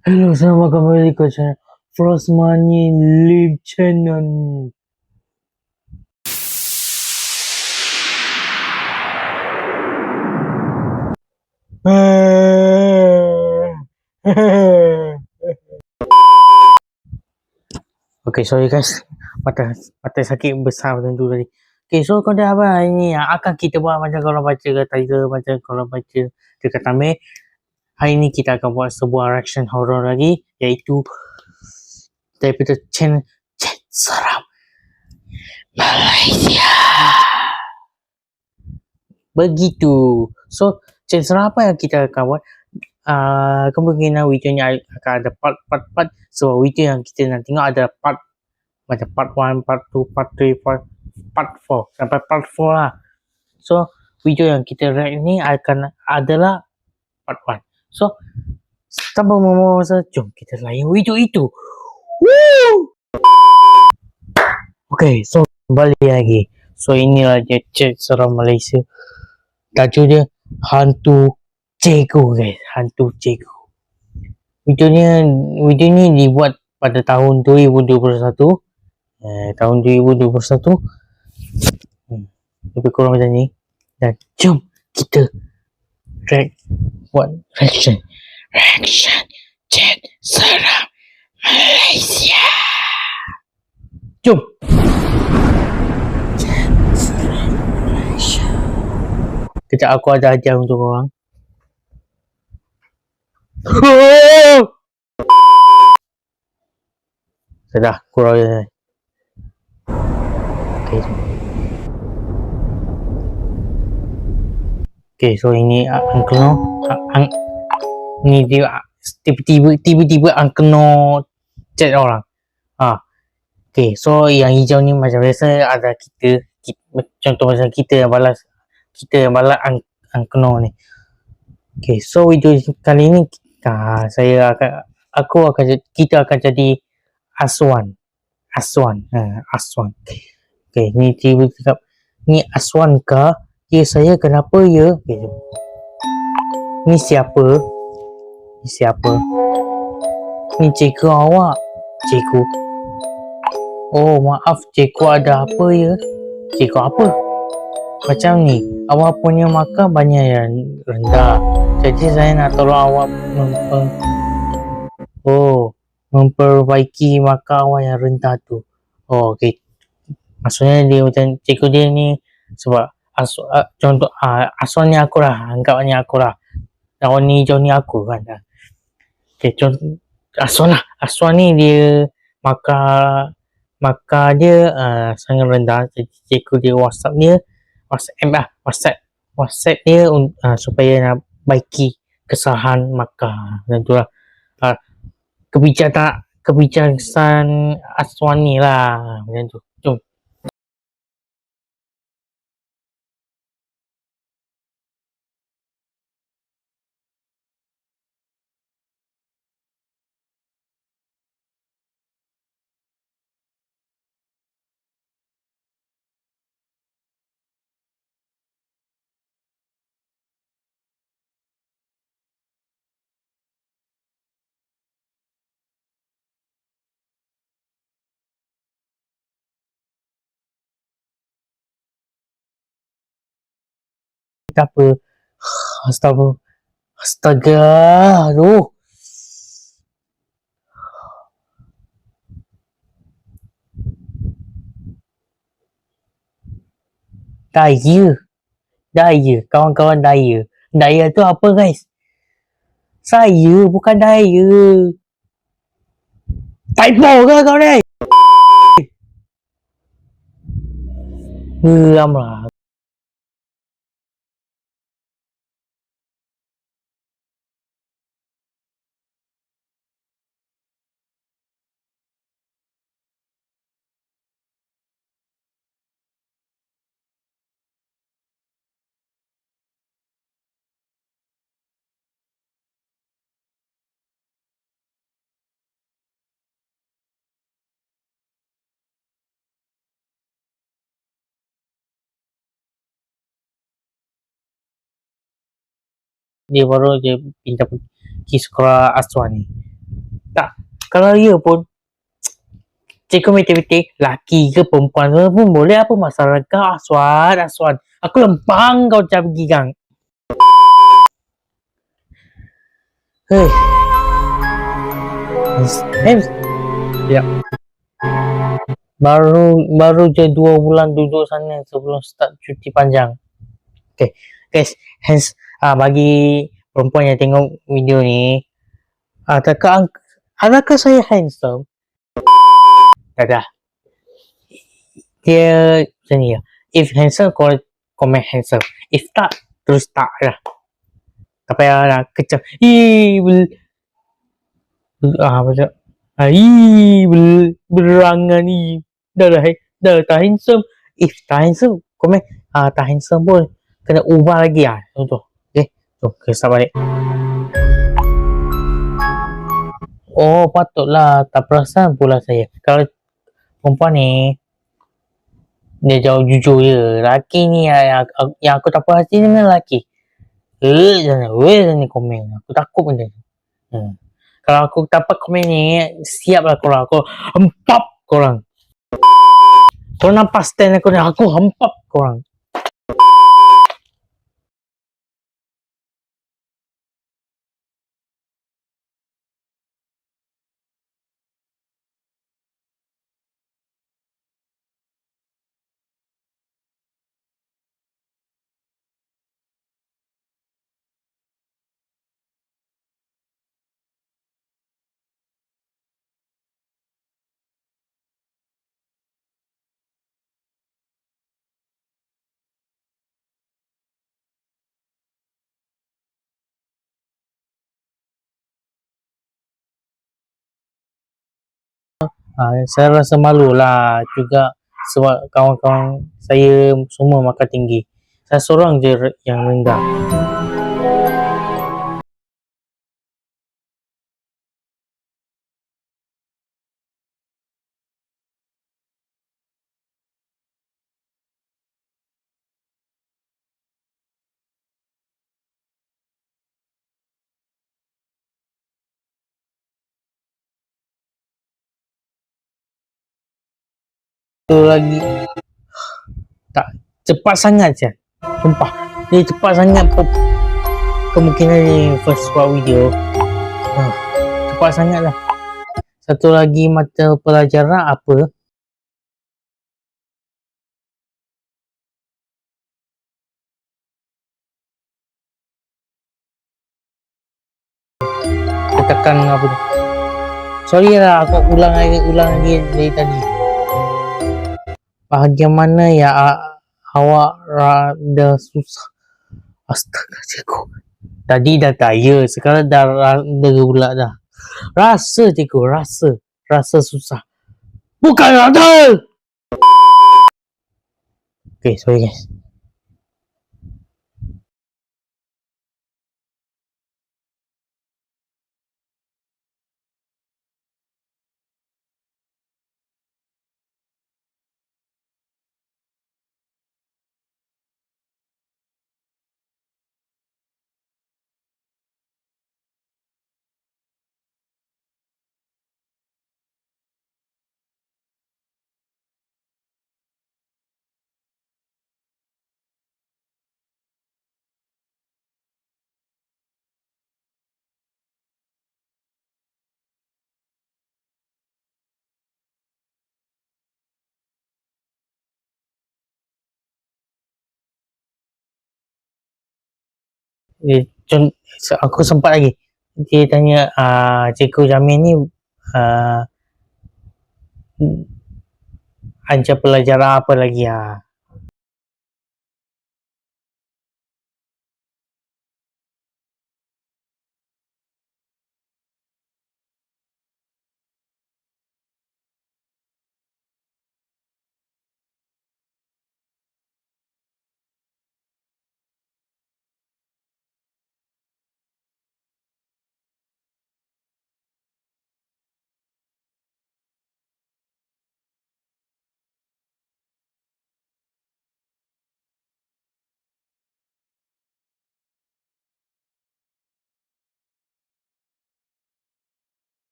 Hello, selamat kembali ke channel Frost Money Live Channel. Okay, sorry guys. Mata sakit besar macam tu tadi. Okay, so konten apa hari ni? Akan kita buat macam kalau baca ke title, macam kalau baca dekat thumbnail. Hari ni kita akan buat sebuah reaction horror lagi, iaitu daripada channel Chat Seram Malaysia. Begitu. So, Chat Seram apa yang kita akan buat? Kemungkinan video ni akan ada part. So, video yang kita nak tengok ada part macam part 1, part 2, part 3, part 4 sampai part 4 lah. So, video yang kita react ni akan adalah part 1. So, tanpa membuang masa, jom kita layan video itu. Woo! Okay, so kembali lagi. So, inilah dia Chat Seram Malaysia. Tajuk dia Hantu Cikgu guys. Hantu Cikgu. Video ni dibuat pada tahun 2021. Tahun 2021. Lebih kurang macam ni. Dan jom kita buat reaction Chat Seram Malaysia. Jom. Chat Seram Malaysia. Kejap, aku ada hadiah untuk korang. Sudah, kurang je. Okay, so ini Uncle No. Ni dia tiba-tiba Uncle No chat orang. Okay, so yang hijau ni macam biasa ada kita contoh macam kita yang balas Uncle No ni. Okay, so video kali ni kita akan jadi Aswan. Okay, ni tiba cakap ni Aswan kah? Ya, saya kenapa ya? Okay, ni siapa? Ni cikgu awak. Cikgu. Oh, maaf cikgu, ada apa ya? Cikgu apa? Macam ni, awak punya makan banyak yang rendah. Jadi saya nak tolong awak memperbaiki makan awak yang rendah tu. Oh, okay. Maksudnya dia macam cikgu dia ni sebab contoh Aswan ni aku lah, anggapnya aku lah. Lawan ni hijau ni aku kan. Okay, contoh Aswan ni dia makan dia sangat rendah. Jadi cikgu dia WhatsApp dia supaya nak baiki kesalahan makan. Dan tu lah kebijaksanaan Aswan ni lah. Macam tu. Jom. Tak apa. Astaga. Aduh. Daya. Kawan-kawan daya. Daya tu apa guys? Saya bukan daya. Typo ke kau ni? Geram lah. Dia baru je pindah pergi sekolah Aswan ni. Kalau ya pun cikgu matematik laki ke perempuan pun boleh, apa masalah kau? Aswan. Aku lempang kau macam pergi gang. Hei. Ya. Baru je 2 bulan duduk sana sebelum start cuti panjang. Okay, guys, hence bagi perempuan yang tengok video ni, adakah saya handsome? Tak. Dia macam ni lah. If handsome, komen handsome. If tak, terus tak lah. Tak payah lah kecam. Macam berangan ni. Dah tak handsome. If tak handsome, komen tak handsome pun kena ubah lagi lah. Contoh. Okay, start balik. Oh, patutlah. Tak perasan pula saya. Kalau perempuan ni dia jauh jujur je. Lelaki ni yang aku tak puas hati dengan lelaki. Jangan komen. Aku takut benda ni. Kalau aku dapat komen ni, siaplah korang. Aku hempap korang. Korang nampak stand aku ni, aku hempap korang. Saya rasa malu lah juga sebab kawan-kawan saya semua makan tinggi. Saya seorang je yang rendah. Satu lagi, tak cepat sangat je. Sumpah, dia cepat sangat kemungkinan ni first buat video. Cepat sangat lah. Satu lagi mata pelajaran apa? Tekan apa tu? Sorry lah, aku ulang lagi dari tadi. Bahagian mana ya awak rada susah? Astaga, cikgu. Tadi dah kaya, sekarang dah pula dah. Rasa cikgu, rasa susah. Bukan rada! Okay, sorry guys. Aku sempat lagi. Dia tanya, Cikgu Jamil ni ajar pelajaran apa lagi?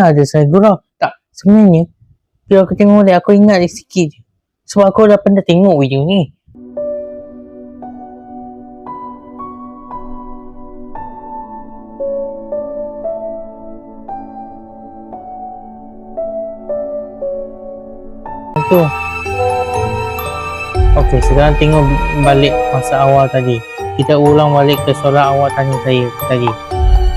ada saya gurau. Tak, sebenarnya bila aku tengok balik aku ingat dia sikit je. Sebab aku dah pernah tengok video ni. Tu. Okey, sekarang tengok balik masa awal tadi. Kita ulang balik ke soalan awal tanya saya tadi.